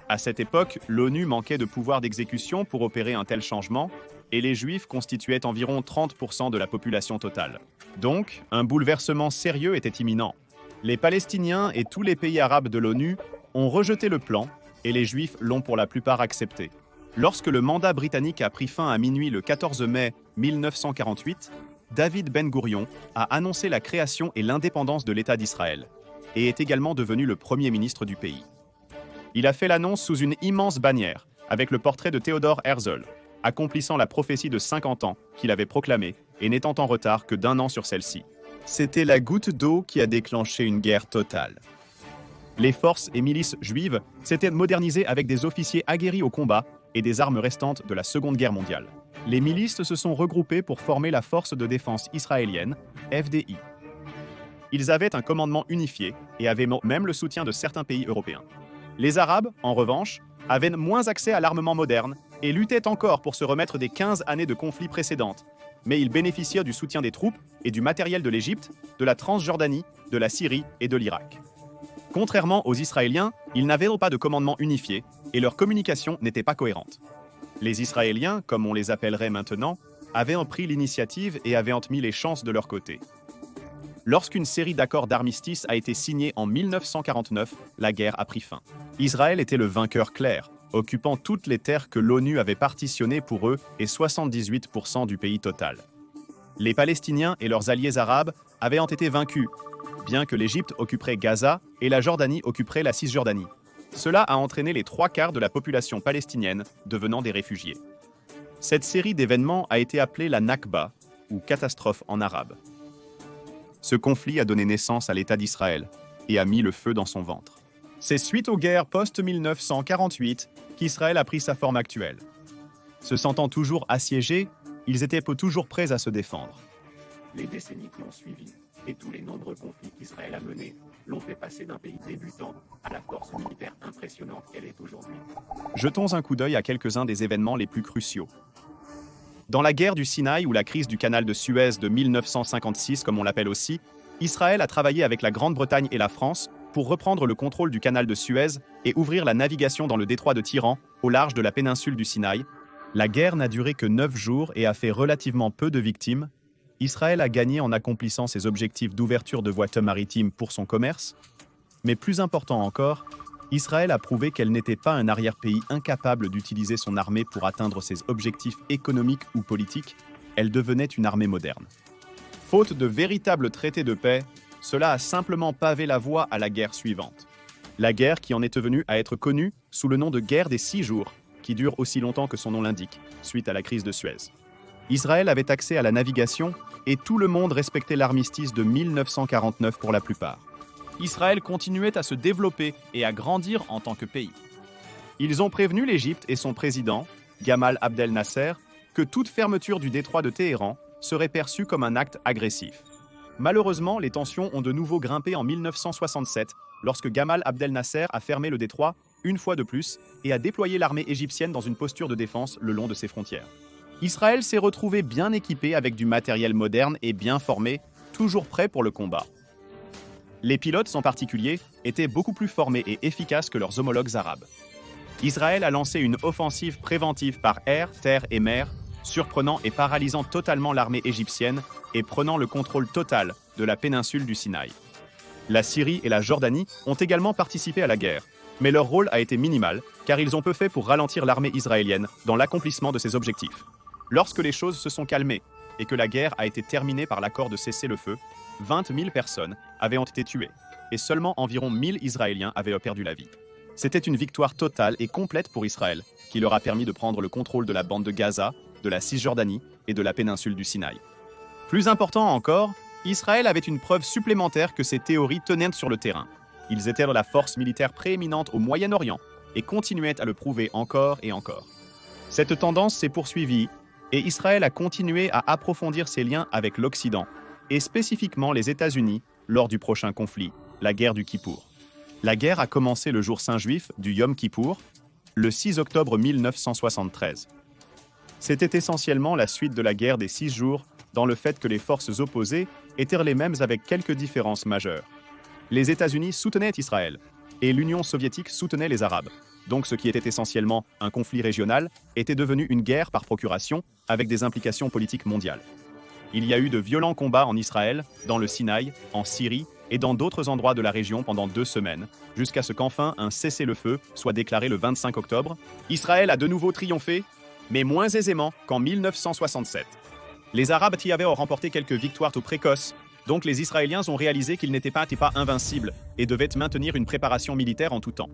À cette époque, l'ONU manquait de pouvoir d'exécution pour opérer un tel changement, et les Juifs constituaient environ 30% de la population totale. Donc, un bouleversement sérieux était imminent. Les Palestiniens et tous les pays arabes de l'ONU ont rejeté le plan, et les Juifs l'ont pour la plupart accepté. Lorsque le mandat britannique a pris fin à minuit le 14 mai 1948, David Ben Gourion a annoncé la création et l'indépendance de l'État d'Israël, et est également devenu le premier ministre du pays. Il a fait l'annonce sous une immense bannière, avec le portrait de Theodor Herzl, accomplissant la prophétie de 50 ans qu'il avait proclamée et n'étant en retard que d'1 an sur celle-ci. C'était la goutte d'eau qui a déclenché une guerre totale. Les forces et milices juives s'étaient modernisées avec des officiers aguerris au combat et des armes restantes de la Seconde Guerre mondiale. Les milices se sont regroupées pour former la Force de défense israélienne, FDI. Ils avaient un commandement unifié et avaient même le soutien de certains pays européens. Les Arabes, en revanche, avaient moins accès à l'armement moderne et luttaient encore pour se remettre des 15 années de conflits précédentes, mais ils bénéficiaient du soutien des troupes et du matériel de l'Égypte, de la Transjordanie, de la Syrie et de l'Irak. Contrairement aux Israéliens, ils n'avaient pas de commandement unifié et leur communication n'était pas cohérente. Les Israéliens, comme on les appellerait maintenant, avaient pris l'initiative et avaient mis les chances de leur côté. Lorsqu'une série d'accords d'armistice a été signée en 1949, la guerre a pris fin. Israël était le vainqueur clair, occupant toutes les terres que l'ONU avait partitionnées pour eux et 78% du pays total. Les Palestiniens et leurs alliés arabes avaient été vaincus, bien que l'Égypte occuperait Gaza et la Jordanie occuperait la Cisjordanie. Cela a entraîné les 3/4 de la population palestinienne devenant des réfugiés. Cette série d'événements a été appelée la Nakba, ou catastrophe en arabe. Ce conflit a donné naissance à l'État d'Israël et a mis le feu dans son ventre. C'est suite aux guerres post-1948 qu'Israël a pris sa forme actuelle. Se sentant toujours assiégés, ils étaient toujours prêts à se défendre. Les décennies qui ont suivi et tous les nombreux conflits qu'Israël a menés l'ont fait passer d'un pays débutant à la force militaire impressionnante qu'elle est aujourd'hui. Jetons un coup d'œil à quelques-uns des événements les plus cruciaux. Dans la guerre du Sinaï ou la crise du canal de Suez de 1956, comme on l'appelle aussi, Israël a travaillé avec la Grande-Bretagne et la France pour reprendre le contrôle du canal de Suez et ouvrir la navigation dans le détroit de Tiran, au large de la péninsule du Sinaï. La guerre n'a duré que 9 jours et a fait relativement peu de victimes. Israël a gagné en accomplissant ses objectifs d'ouverture de voies maritimes pour son commerce. Mais plus important encore, Israël a prouvé qu'elle n'était pas un arrière-pays incapable d'utiliser son armée pour atteindre ses objectifs économiques ou politiques, elle devenait une armée moderne. Faute de véritables traités de paix, cela a simplement pavé la voie à la guerre suivante. La guerre qui en est venue à être connue sous le nom de guerre des 6 jours, qui dure aussi longtemps que son nom l'indique, suite à la crise de Suez. Israël avait accès à la navigation et tout le monde respectait l'armistice de 1949 pour la plupart. Israël continuait à se développer et à grandir en tant que pays. Ils ont prévenu l'Égypte et son président, Gamal Abdel Nasser, que toute fermeture du détroit de Téhéran serait perçue comme un acte agressif. Malheureusement, les tensions ont de nouveau grimpé en 1967, lorsque Gamal Abdel Nasser a fermé le détroit une fois de plus et a déployé l'armée égyptienne dans une posture de défense le long de ses frontières. Israël s'est retrouvé bien équipé avec du matériel moderne et bien formé, toujours prêt pour le combat. Les pilotes en particulier étaient beaucoup plus formés et efficaces que leurs homologues arabes. Israël a lancé une offensive préventive par air, terre et mer, surprenant et paralysant totalement l'armée égyptienne et prenant le contrôle total de la péninsule du Sinaï. La Syrie et la Jordanie ont également participé à la guerre, mais leur rôle a été minimal, car ils ont peu fait pour ralentir l'armée israélienne dans l'accomplissement de ses objectifs. Lorsque les choses se sont calmées et que la guerre a été terminée par l'accord de cessez-le-feu, 20 000 personnes avaient été tuées, et seulement environ 1 000 Israéliens avaient perdu la vie. C'était une victoire totale et complète pour Israël, qui leur a permis de prendre le contrôle de la bande de Gaza, de la Cisjordanie et de la péninsule du Sinaï. Plus important encore, Israël avait une preuve supplémentaire que ces théories tenaient sur le terrain. Ils étaient la force militaire prééminente au Moyen-Orient et continuaient à le prouver encore et encore. Cette tendance s'est poursuivie et Israël a continué à approfondir ses liens avec l'Occident, et spécifiquement les États-Unis, lors du prochain conflit, la guerre du Kippour. La guerre a commencé le jour saint juif du Yom Kippour, le 6 octobre 1973. C'était essentiellement la suite de la guerre des 6 jours, dans le fait que les forces opposées étaient les mêmes avec quelques différences majeures. Les États-Unis soutenaient Israël, et l'Union soviétique soutenait les Arabes. Donc ce qui était essentiellement un conflit régional était devenu une guerre par procuration avec des implications politiques mondiales. Il y a eu de violents combats en Israël, dans le Sinaï, en Syrie et dans d'autres endroits de la région pendant 2 semaines, jusqu'à ce qu'enfin un cessez-le-feu soit déclaré le 25 octobre. Israël a de nouveau triomphé, mais moins aisément qu'en 1967. Les Arabes y avaient remporté quelques victoires tout précoces, donc les Israéliens ont réalisé qu'ils n'étaient pas invincibles et devaient maintenir une préparation militaire en tout temps.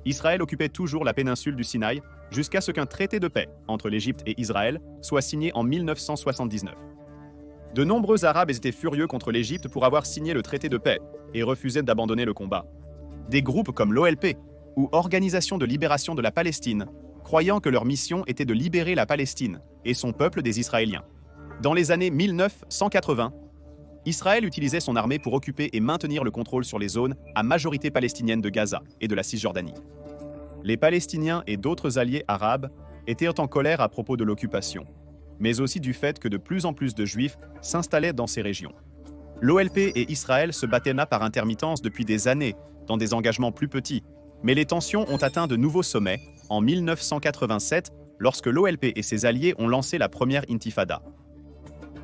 Israël occupait toujours la péninsule du Sinaï jusqu'à ce qu'un traité de paix entre l'Égypte et Israël soit signé en 1979. De nombreux Arabes étaient furieux contre l'Égypte pour avoir signé le traité de paix et refusaient d'abandonner le combat. Des groupes comme l'OLP, ou Organisation de libération de la Palestine, croyant que leur mission était de libérer la Palestine et son peuple des Israéliens. Dans les années 1980, Israël utilisait son armée pour occuper et maintenir le contrôle sur les zones à majorité palestinienne de Gaza et de la Cisjordanie. Les Palestiniens et d'autres alliés arabes étaient en colère à propos de l'occupation, mais aussi du fait que de plus en plus de Juifs s'installaient dans ces régions. L'OLP et Israël se battaient là par intermittence depuis des années, dans des engagements plus petits, mais les tensions ont atteint de nouveaux sommets en 1987, lorsque l'OLP et ses alliés ont lancé la première intifada.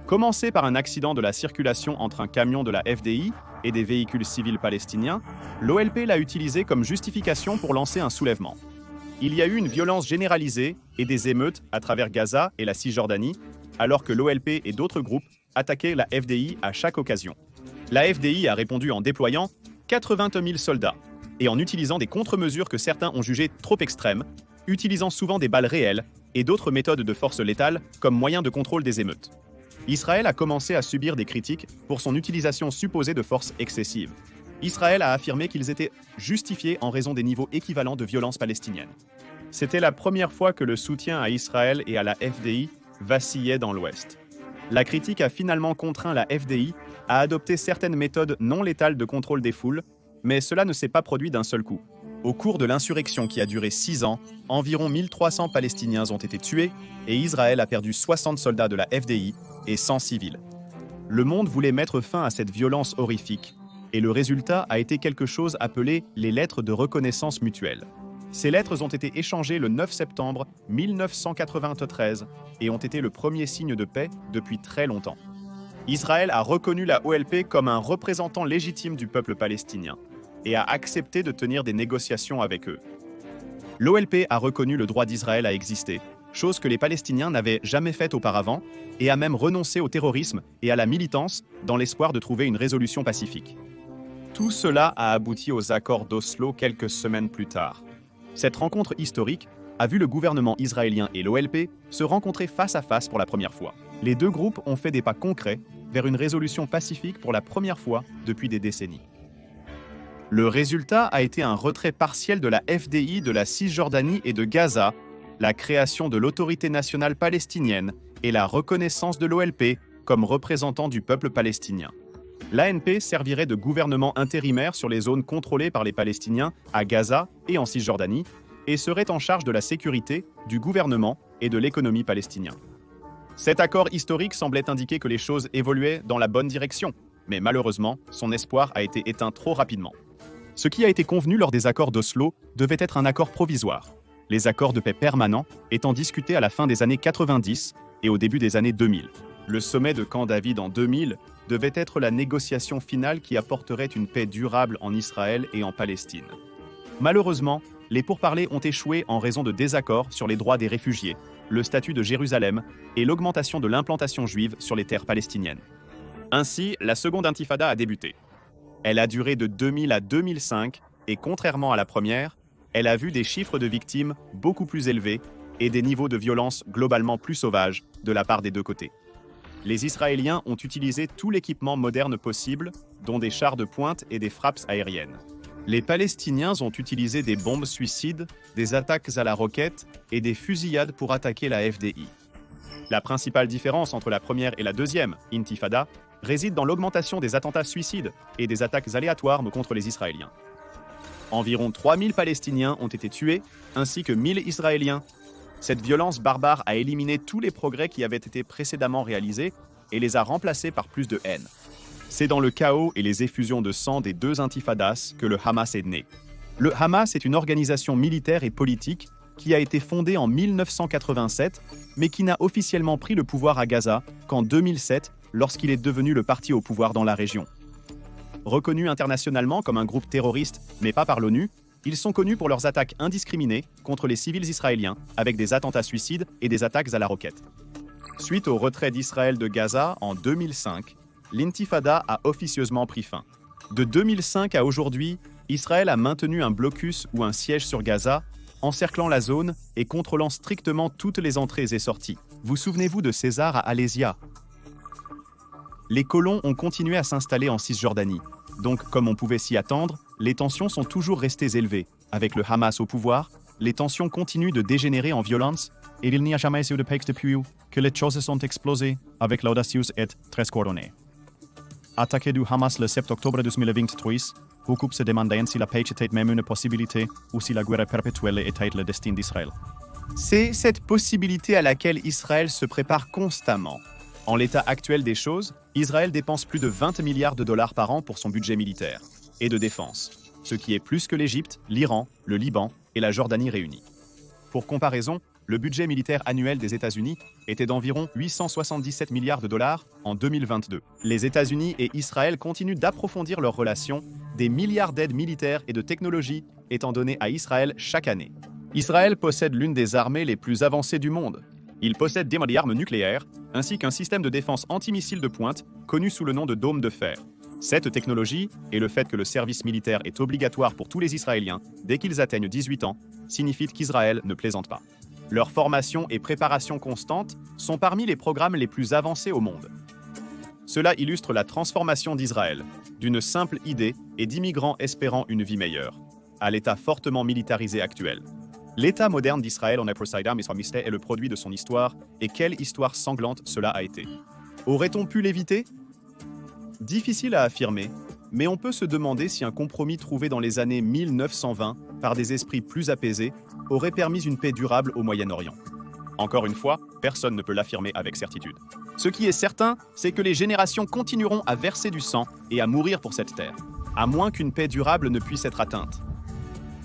Commencé par un accident de la circulation entre un camion de la FDI et des véhicules civils palestiniens, l'OLP l'a utilisé comme justification pour lancer un soulèvement. Il y a eu une violence généralisée et des émeutes à travers Gaza et la Cisjordanie, alors que l'OLP et d'autres groupes attaquaient la FDI à chaque occasion. La FDI a répondu en déployant 80 000 soldats et en utilisant des contre-mesures que certains ont jugées trop extrêmes, utilisant souvent des balles réelles et d'autres méthodes de force létale comme moyen de contrôle des émeutes. Israël a commencé à subir des critiques pour son utilisation supposée de force excessive. Israël a affirmé qu'ils étaient justifiés en raison des niveaux équivalents de violence palestinienne. C'était la première fois que le soutien à Israël et à la FDI vacillait dans l'Ouest. La critique a finalement contraint la FDI à adopter certaines méthodes non létales de contrôle des foules, mais cela ne s'est pas produit d'un seul coup. Au cours de l'insurrection qui a duré 6 ans, environ 1300 Palestiniens ont été tués et Israël a perdu 60 soldats de la FDI et 100 civils. Le monde voulait mettre fin à cette violence horrifique, et le résultat a été quelque chose appelé les lettres de reconnaissance mutuelle. Ces lettres ont été échangées le 9 septembre 1993 et ont été le premier signe de paix depuis très longtemps. Israël a reconnu la OLP comme un représentant légitime du peuple palestinien et a accepté de tenir des négociations avec eux. L'OLP a reconnu le droit d'Israël à exister, chose que les Palestiniens n'avaient jamais faite auparavant, et a même renoncé au terrorisme et à la militance dans l'espoir de trouver une résolution pacifique. Tout cela a abouti aux accords d'Oslo quelques semaines plus tard. Cette rencontre historique a vu le gouvernement israélien et l'OLP se rencontrer face à face pour la première fois. Les deux groupes ont fait des pas concrets vers une résolution pacifique pour la première fois depuis des décennies. Le résultat a été un retrait partiel de la FDI de la Cisjordanie et de Gaza, la création de l'autorité nationale palestinienne et la reconnaissance de l'OLP comme représentant du peuple palestinien. L'ANP servirait de gouvernement intérimaire sur les zones contrôlées par les Palestiniens à Gaza et en Cisjordanie et serait en charge de la sécurité, du gouvernement et de l'économie palestinien. Cet accord historique semblait indiquer que les choses évoluaient dans la bonne direction, mais malheureusement, son espoir a été éteint trop rapidement. Ce qui a été convenu lors des accords d'Oslo devait être un accord provisoire, les accords de paix permanents étant discutés à la fin des années 90 et au début des années 2000. Le sommet de Camp David en 2000 devait être la négociation finale qui apporterait une paix durable en Israël et en Palestine. Malheureusement, les pourparlers ont échoué en raison de désaccords sur les droits des réfugiés, le statut de Jérusalem et l'augmentation de l'implantation juive sur les terres palestiniennes. Ainsi, la seconde intifada a débuté. Elle a duré de 2000 à 2005 et contrairement à la première, elle a vu des chiffres de victimes beaucoup plus élevés et des niveaux de violence globalement plus sauvages de la part des deux côtés. Les Israéliens ont utilisé tout l'équipement moderne possible, dont des chars de pointe et des frappes aériennes. Les Palestiniens ont utilisé des bombes suicides, des attaques à la roquette et des fusillades pour attaquer la FDI. La principale différence entre la première et la deuxième intifada réside dans l'augmentation des attentats suicides et des attaques aléatoires contre les Israéliens. Environ 3000 Palestiniens ont été tués, ainsi que 1000 Israéliens. Cette violence barbare a éliminé tous les progrès qui avaient été précédemment réalisés et les a remplacés par plus de haine. C'est dans le chaos et les effusions de sang des deux intifadas que le Hamas est né. Le Hamas est une organisation militaire et politique qui a été fondée en 1987, mais qui n'a officiellement pris le pouvoir à Gaza qu'en 2007, lorsqu'il est devenu le parti au pouvoir dans la région. Reconnus internationalement comme un groupe terroriste, mais pas par l'ONU, ils sont connus pour leurs attaques indiscriminées contre les civils israéliens, avec des attentats suicides et des attaques à la roquette. Suite au retrait d'Israël de Gaza en 2005, l'intifada a officieusement pris fin. De 2005 à aujourd'hui, Israël a maintenu un blocus ou un siège sur Gaza, encerclant la zone et contrôlant strictement toutes les entrées et sorties. Vous souvenez-vous de César à Alésia? Les colons ont continué à s'installer en Cisjordanie. Donc, comme on pouvait s'y attendre, les tensions sont toujours restées élevées. Avec le Hamas au pouvoir, les tensions continuent de dégénérer en violence et il n'y a jamais eu de paix depuis que les choses sont explosées avec l'audacieux et très coordonnée. Attaqué du Hamas le 7 octobre 2023, beaucoup se demandent si la paix était même une possibilité ou si la guerre perpétuelle était le destin d'Israël. C'est cette possibilité à laquelle Israël se prépare constamment. En l'état actuel des choses, Israël dépense plus de 20 milliards de dollars par an pour son budget militaire et de défense, ce qui est plus que l'Égypte, l'Iran, le Liban et la Jordanie réunis. Pour comparaison, le budget militaire annuel des États-Unis était d'environ 877 milliards de dollars en 2022. Les États-Unis et Israël continuent d'approfondir leurs relations, des milliards d'aides militaires et de technologies étant données à Israël chaque année. Israël possède l'une des armées les plus avancées du monde. Il possède des armes nucléaires, ainsi qu'un système de défense antimissile de pointe, connu sous le nom de dôme de fer. Cette technologie, et le fait que le service militaire est obligatoire pour tous les Israéliens dès qu'ils atteignent 18 ans, signifie qu'Israël ne plaisante pas. Leur formation et préparation constante sont parmi les programmes les plus avancés au monde. Cela illustre la transformation d'Israël, d'une simple idée et d'immigrants espérant une vie meilleure, à l'état fortement militarisé actuel. L'état moderne d'Israël en Eprosaïdam islamiste est le produit de son histoire, et quelle histoire sanglante cela a été. Aurait-on pu l'éviter? Difficile à affirmer, mais on peut se demander si un compromis trouvé dans les années 1920 par des esprits plus apaisés aurait permis une paix durable au Moyen-Orient. Encore une fois, personne ne peut l'affirmer avec certitude. Ce qui est certain, c'est que les générations continueront à verser du sang et à mourir pour cette terre, à moins qu'une paix durable ne puisse être atteinte.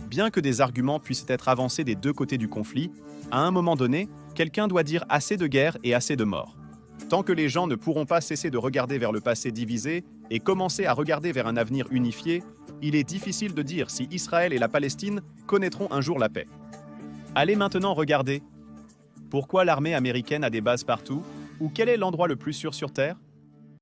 Bien que des arguments puissent être avancés des deux côtés du conflit, à un moment donné, quelqu'un doit dire assez de guerre et assez de morts. Tant que les gens ne pourront pas cesser de regarder vers le passé divisé et commencer à regarder vers un avenir unifié, il est difficile de dire si Israël et la Palestine connaîtront un jour la paix. Allez maintenant regarder. Pourquoi l'armée américaine a des bases partout? Ou quel est l'endroit le plus sûr sur Terre?